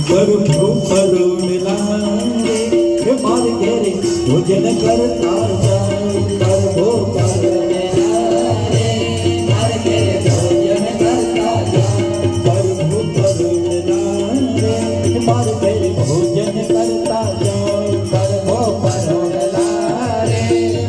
प्रभु करुणा रे मार घेरे भोजन करता जाए प्रभु करुणा रे मार घेरे भोजन करता जाए प्रभु करुणा रे मार घेरे भोजन करता जाए प्रभु करुणा रे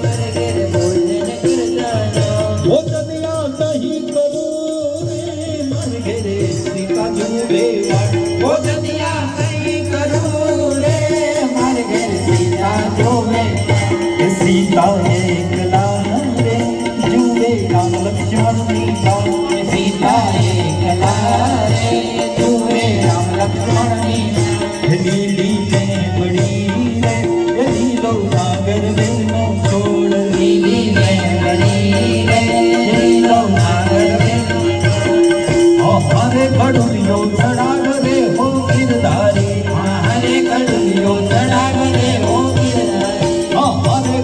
मार घेरे भोजन करता जाए भोजन या नहीं करूं रे मार घेरे सीता जुए भोजन सीता एकला रे जुए राम लक्ष्मण सीता सीता एकला रे जुए राम लक्ष्मण लीली में बड़ी रे लीलो नागर बेनो छोड़ लीली में बड़ी रे लीलो नागर बेनो हरे कड़ुलियो चढ़ाव रे हो गिरधारी हरे कड़ुलियो चढ़ाव रे हो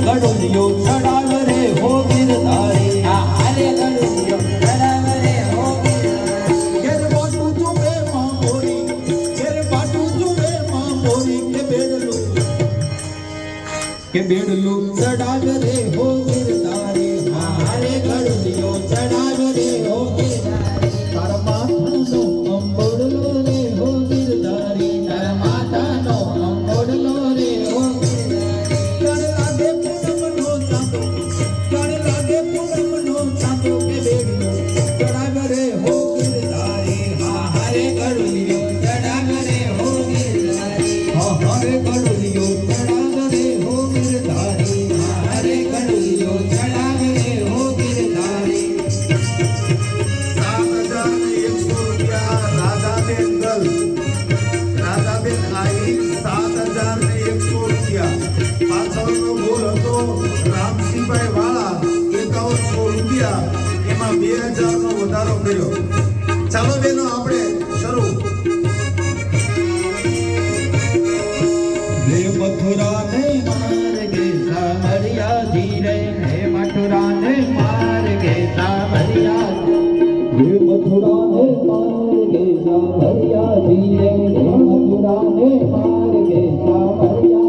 गडुलियो चढ़ाव रे हो गिरधारी हरे गडुलियो चढ़ाव रे हो गिरधारी गेर बाटू जुबे मां बोरी गेर बाटू जुबे मां बोरी के बेड़लू चढ़ाव रे हो गिरधारी हरे गडुलियो चढ़ाव रे हो गिरधारी तार माथा नो अंबोड़लो रे हो गिरधारी तार माथा नो अंबोड़लो रे हो ચાલો બેનો આપણે શરૂ રે મથુરા ને માર્ગે સામરિયા ધીરે હે મથુરા ને માર્ગે સામરિયા રે મથુરા ને માર્ગે સામરિયા ધીરે હે મથુરા ને માર્ગે સામરિયા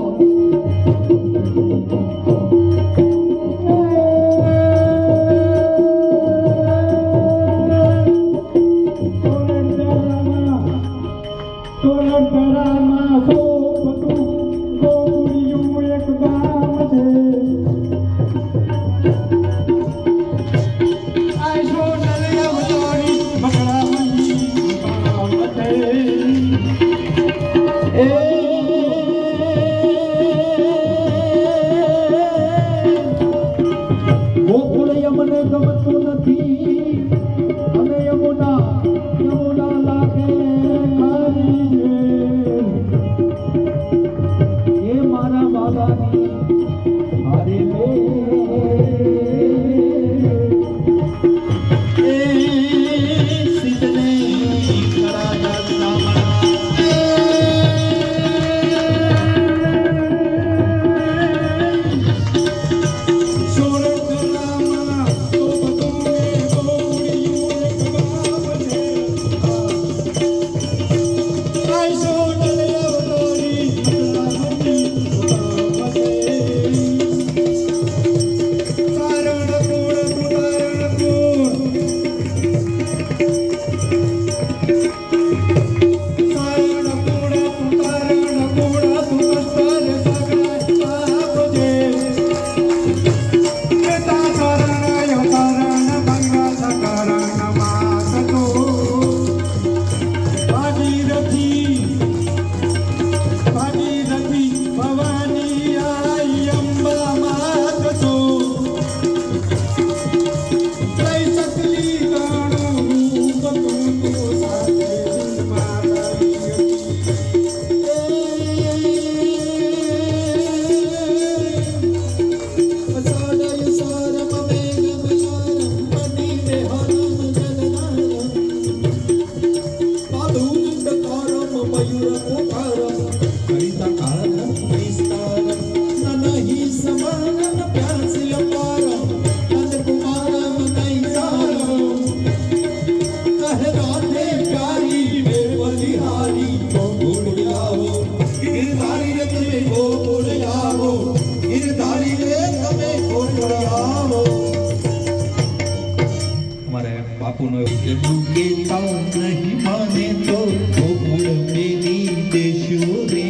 એટલું કેતા નહીં માને તો ગોકુળ મેલી દેશું રે.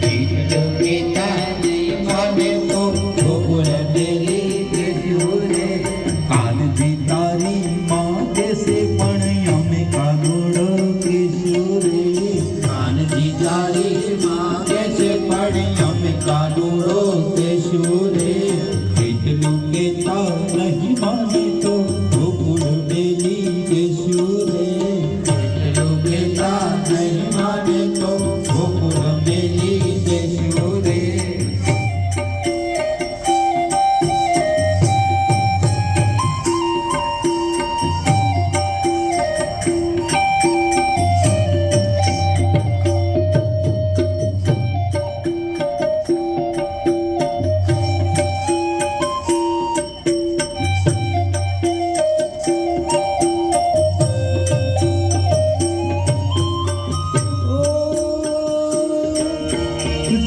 એટલું કેતા નહીં માને તો ગોકુળ મેલી દેશું રે. કાનજી તારી માં કેસે પણ અમે કાગોડો કેશું રે. કાનજી તારી માં કેસે પણ અમે કાનુડો દેશું રે. એટલું કેતા નહીં માને તો ગોકુળ મેલી દેશું રે. એટલું કેતા નહીં માને તો ગોકુળ મેલી દેશું રે.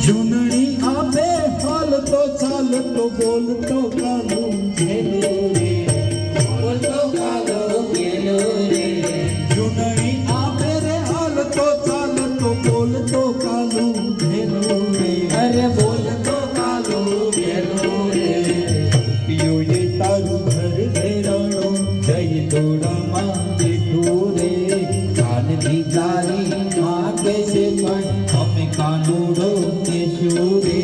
જૂનણી આપે હાલતો ચાલતો બોલતો કાલું ઘેલું રે. બોલતો કાલો ગેલો રે. જૂનણી આપે રે હાલતો ચાલતો બોલતો કાલું ઘેલું રે. અરે બોલતો કાલો ગેલો રે. પિયોએ તારું ઘર ઘેરાણું જઈ દોડામાં બેઠું રે. કાનજી તારી માં કેસે પણ અમે કાનુડો દેશું રે.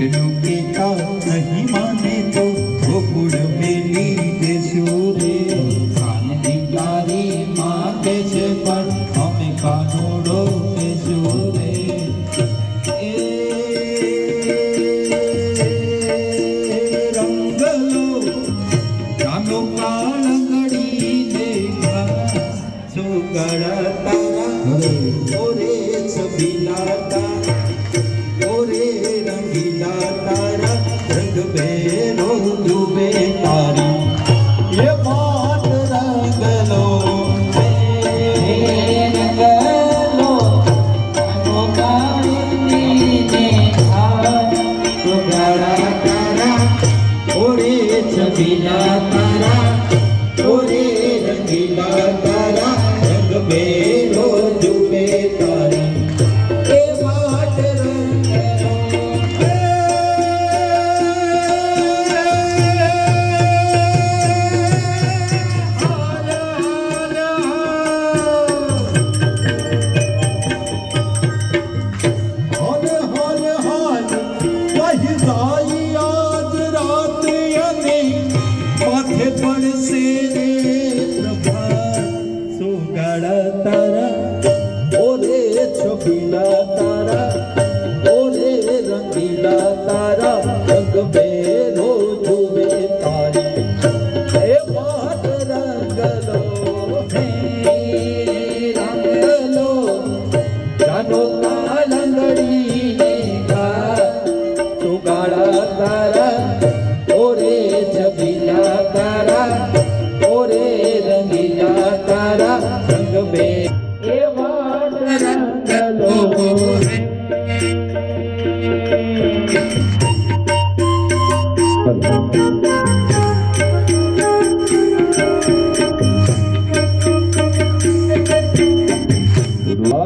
એટલું કેતા નહીં માને તો ગોકુળ મેલી દેશું રે. કાનજી તારી માં કેસે પણ અમે કાનુડો દેશું રે. એ રંગલો નાનો કાળગડી દેખા સુગળ તારા ઓરે છબીલા તારા ઓરે રંગીલા તારા રંગ બેરો ડૂબે તારી એ માત રંગલો રંગલો નાનો કાળુંડીને હાથ સુગાડા તારા ઓરે છબીલા તારા ઓરે રંગીલા તારા રંગ બેરો ડૂબે તારી એ વાટ રંગલો. હાલ હાલ હાલ વહી જાય આજ રાત અને માથે પડશે રે પ્રભા સુગાળ તારા ઓરે છબીલા તારા ઓરે રંગીલા તારા રંગ બેરો જુએ તારી એ વાત રંગલો હે રંગલો જાનો કાલંગડીને ઘા સુગાડા તારા ઓરે છબીલા તારા ઓરે રંગીલા તારા રંગ બે એ વાટ રંગલો.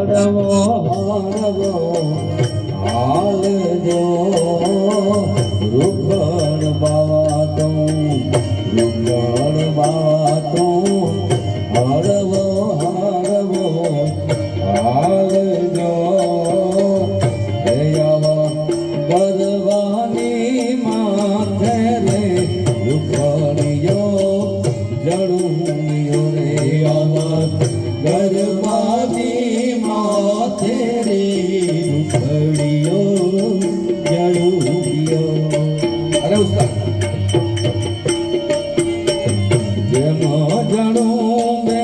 હરવો હરવો હાલજો રૂખડ બાતો રૂખડ બાતો હરવો હરવો હાલજો દયાવા ગરવાની માથે રે રૂખડિયો જડુમિયો રે આવા ગરવાની માથે રે રૂખડિયો જડુમિયો. અરે ઉસ્તાદ જેમ જણું બે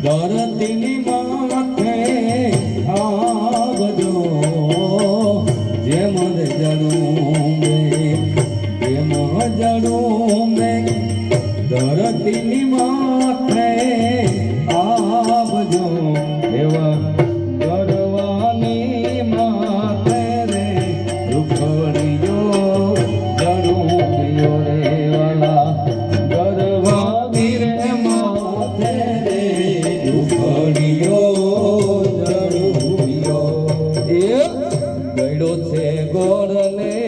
ધરતીની માથે આવજો જેમ જણું બે જેમ જણું બે ધરતીની માથે આવજો એવા ગરવાની માથે રે ગળ્યો છે ગોળ ને